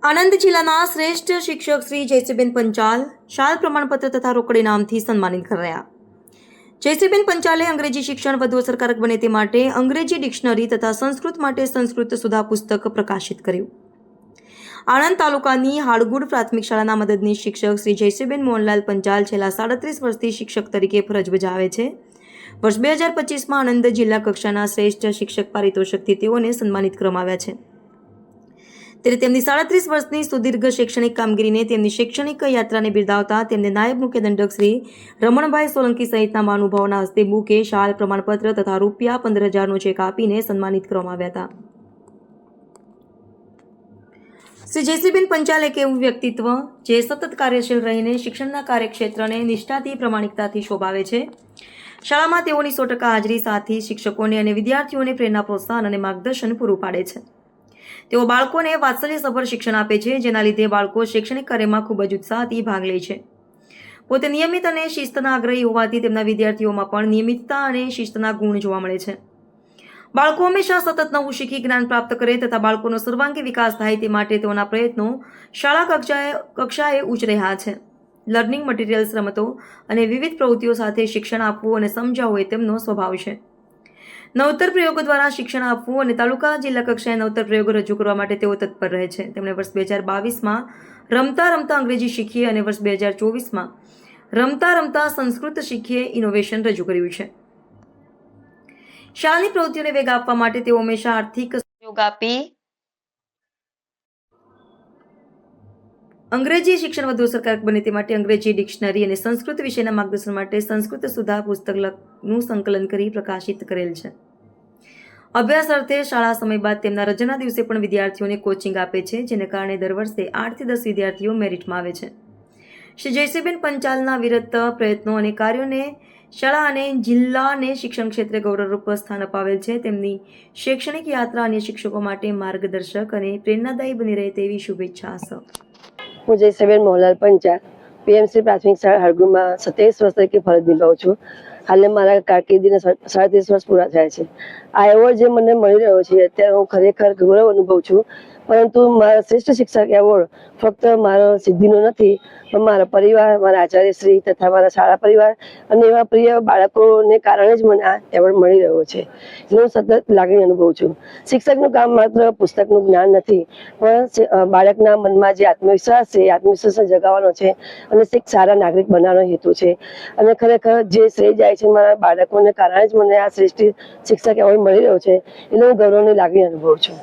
આણંદ જિલ્લાના શ્રેષ્ઠ શિક્ષક શ્રી જયશ્રીબેન પંચાલ શાલ પ્રમાણપત્ર તથા રોકડ ઇનામથી સન્માનિત કરાયા. જયશ્રીબેન પંચાલે અંગ્રેજી શિક્ષણ વધુ અસરકારક બને તે માટે અંગ્રેજી ડિક્શનરી તથા સંસ્કૃત માટે સંસ્કૃત સુધા પુસ્તક પ્રકાશિત કર્યું. આણંદ તાલુકાની હાડગુડ પ્રાથમિક શાળાના મદદનીશ શિક્ષક શ્રી જયશ્રીબેન મોહનલાલ પંચાલ છેલ્લા 37 વર્ષથી શિક્ષક તરીકે ફરજ બજાવે છે. વર્ષ 2025માં આણંદ જિલ્લા કક્ષાના શ્રેષ્ઠ શિક્ષક પારિતોષિકથી તેઓને સન્માનિત કરવામાં આવ્યા છે. ત્યારે તેમની 37 વર્ષની સુદીર્ઘ શૈક્ષણિક કામગીરીને તેમની શૈક્ષણિક યાત્રાને બિરદાવતા તેમને નાયબ મુખ્ય દંડક શ્રી રમણભાઈ સોલંકી સહિતના મહાનુભાવોના હસ્તે બુકે, શાલ, પ્રમાણપત્ર તથા ₹15,000નો ચેક આપીને સન્માનિત કરવામાં આવ્યા હતા. શ્રી જયશ્રીબેન પંચાલ એક એવું વ્યક્તિત્વ જે સતત કાર્યશીલ રહીને શિક્ષણના કાર્યક્ષેત્રને નિષ્ઠાથી, પ્રામાણિકતાથી શોભાવે છે. શાળામાં તેઓની 100% હાજરી સાથી શિક્ષકોને અને વિદ્યાર્થીઓને પ્રેરણા, પ્રોત્સાહન અને માર્ગદર્શન પૂરું પાડે છે. તેઓ બાળકોને વાત્સલ્યસભર શિક્ષણ આપે છે, જેના લીધે બાળકો શૈક્ષણિક કાર્યમાં ખૂબ જ ઉત્સાહથી ભાગ લે છે. પોતે નિયમિત અને શિસ્તના આગ્રહી હોવાથી તેમના વિદ્યાર્થીઓમાં પણ નિયમિતતા અને શિસ્તના ગુણ જોવા મળે છે. બાળકો હંમેશા સતત નવું શીખી જ્ઞાન પ્રાપ્ત કરે તથા બાળકોનો સર્વાંગી વિકાસ થાય તે માટે તેઓના પ્રયત્નો શાળા કક્ષાએ ઉચ્ચ રહ્યા છે. લર્નિંગ મટીરિયલ્સ, રમતો અને વિવિધ પ્રવૃત્તિઓ સાથે શિક્ષણ આપવું અને સમજાવવું એ તેમનો સ્વભાવ છે. નવતર પ્રયોગો દ્વારા શિક્ષણ આપવું અને તાલુકા જિલ્લા કક્ષાએ નવતર પ્રયોગો રજૂ કરવા માટે તેઓ તત્પર રહે છે. તેમણે વર્ષ 2022માં રમતા રમતા અંગ્રેજી શીખીએ અને વર્ષ 2024માં રમતા રમતા સંસ્કૃત શીખીએ ઇનોવેશન રજૂ કર્યું છે. શાળાની પ્રવૃત્તિઓને વેગ આપવા માટે તેઓ હંમેશા આર્થિક સહયોગ આપી અંગ્રેજી શિક્ષણ વધુ અસરકારક બને તે માટે અંગ્રેજી ડિક્શનરી અને સંસ્કૃત વિષયના માર્ગદર્શન માટે સંસ્કૃત સુધા પુસ્તકનું સંકલન કરી પ્રકાશિત કરેલ છે. અભ્યાસ અર્થે શાળા સમય બાદ તેમના રજાના દિવસે પણ વિદ્યાર્થીઓને કોચિંગ આપે છે, જેને કારણે દર વર્ષે 8 થી 10 વિદ્યાર્થીઓ મેરિટમાં આવે છે. શ્રી જયશ્રીબેન પંચાલના વિરત પ્રયત્નો અને કાર્યોને શાળા અને જિલ્લાને શિક્ષણ ક્ષેત્રે ગૌરવરૂપ સ્થાન અપાવેલ છે. તેમની શૈક્ષણિક યાત્રા અન્ય શિક્ષકો માટે માર્ગદર્શક અને પ્રેરણાદાયી બની રહે તેવી શુભેચ્છા છે. હું જયશ્રીબેન મોહનલાલ પંચાલ પીએમસી પ્રાથમિક શાળા હાડગુમાં 27 વર્ષ તરીકે ફરજ નિભાવું છું. હાલે મારા કારકિર્દીને 37 વર્ષ પૂરા થયા છે. આ એવોર્ડ જે મને મળી રહ્યો છે અત્યારે હું ખરેખર ગૌરવ અનુભવું છું. પરંતુ મારા શ્રેષ્ઠ શિક્ષક એવોર્ડ ફક્ત મારો સિદ્ધિનો નથી, પણ મારા પરિવાર, મારા આચાર્યશ્રી તથા મારા શાળા પરિવાર અને એવા પ્રિય બાળકોને કારણે જ મને આ એવોર્ડ મળી રહ્યો છે. હું સતત લાગણી અનુભવું છું. શિક્ષકનું કામ માત્ર પુસ્તકનું જ્ઞાન નથી, પણ બાળકના મનમાં જે આત્મવિશ્વાસ છે એ આત્મવિશ્વાસને જગાવવાનો છે અને એક સારા નાગરિક બનાવવાનો હેતુ છે. અને ખરેખર જે શ્રેય જાય છે મારા બાળકોને કારણે જ મને આ શ્રેષ્ઠ શિક્ષક એવોર્ડ મળી રહ્યો છે, એટલે હું ગૌરવની લાગણી અનુભવું છું.